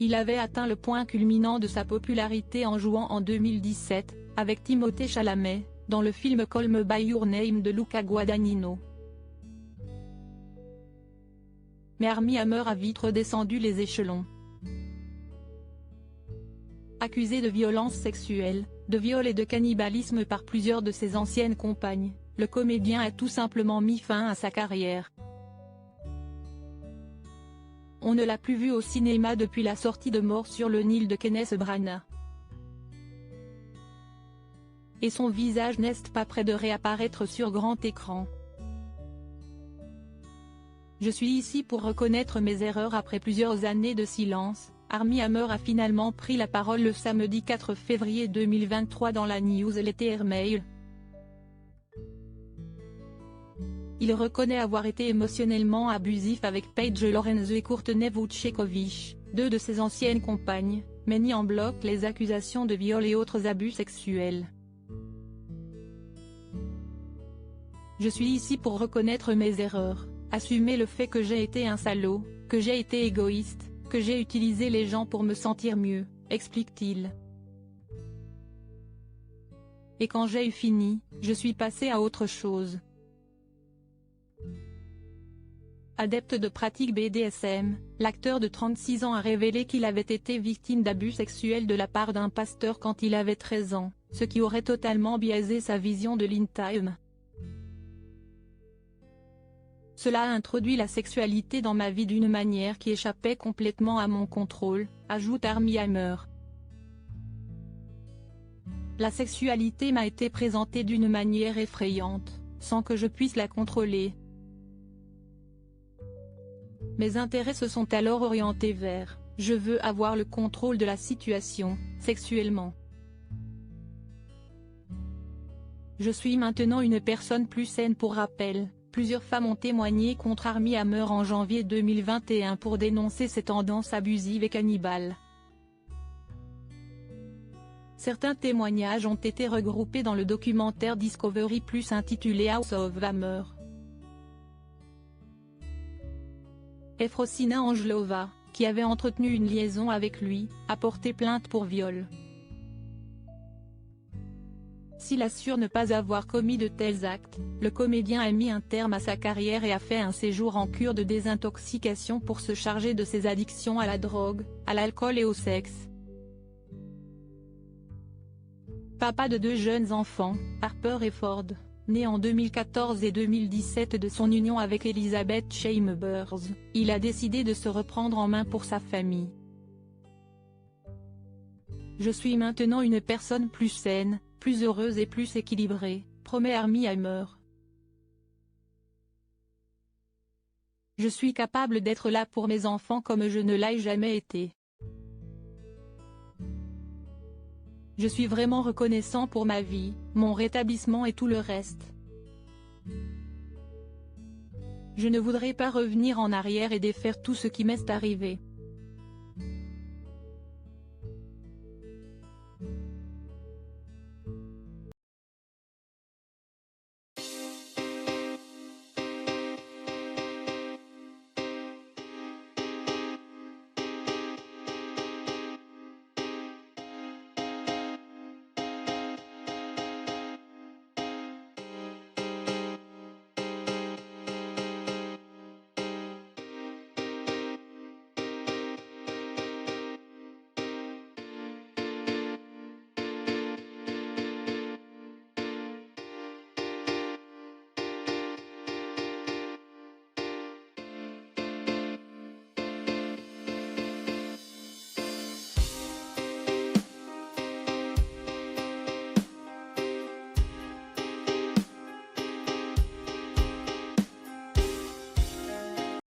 Il avait atteint le point culminant de sa popularité en jouant en 2017, avec Timothée Chalamet, dans le film Call Me By Your Name de Luca Guadagnino. Mais Armie Hammer a vite redescendu les échelons. Accusé de violences sexuelles, de viol et de cannibalisme par plusieurs de ses anciennes compagnes, le comédien a tout simplement mis fin à sa carrière. On ne l'a plus vu au cinéma depuis la sortie de Mort sur le Nil de Kenneth Branagh. Et son visage n'est pas près de réapparaître sur grand écran. Je suis ici pour reconnaître mes erreurs. Après plusieurs années de silence, Armie Hammer a finalement pris la parole le samedi 4 février 2023 dans la newsletter Mail. Il reconnaît avoir été émotionnellement abusif avec Paige Lorenzo et Courtney Vucekovic, deux de ses anciennes compagnes, mais nie en bloc les accusations de viol et autres abus sexuels. Je suis ici pour reconnaître mes erreurs, assumer le fait que j'ai été un salaud, que j'ai été égoïste, que j'ai utilisé les gens pour me sentir mieux, explique-t-il. Et quand j'ai eu fini, je suis passé à autre chose. Adepte de pratiques BDSM, l'acteur de 36 ans a révélé qu'il avait été victime d'abus sexuels de la part d'un pasteur quand il avait 13 ans, ce qui aurait totalement biaisé sa vision de l'intime. Cela a introduit la sexualité dans ma vie d'une manière qui échappait complètement à mon contrôle, ajoute Armie Hammer. La sexualité m'a été présentée d'une manière effrayante, sans que je puisse la contrôler. Mes intérêts se sont alors orientés vers « je veux avoir le contrôle de la situation, sexuellement ». Je suis maintenant une personne plus saine. Pour rappel, plusieurs femmes ont témoigné contre Armie Hammer en janvier 2021 pour dénoncer ses tendances abusives et cannibales. Certains témoignages ont été regroupés dans le documentaire Discovery Plus intitulé House of Hammer. Efrosina Angelova, qui avait entretenu une liaison avec lui, a porté plainte pour viol. S'il assure ne pas avoir commis de tels actes, le comédien a mis un terme à sa carrière et a fait un séjour en cure de désintoxication pour se charger de ses addictions à la drogue, à l'alcool et au sexe. Papa de deux jeunes enfants, Harper et Ford, né en 2014 et 2017 de son union avec Elizabeth Chambers, il a décidé de se reprendre en main pour sa famille. Je suis maintenant une personne plus saine, plus heureuse et plus équilibrée, promet Armie Hammer. Je suis capable d'être là pour mes enfants comme je ne l'ai jamais été. Je suis vraiment reconnaissant pour ma vie, mon rétablissement et tout le reste. Je ne voudrais pas revenir en arrière et défaire tout ce qui m'est arrivé.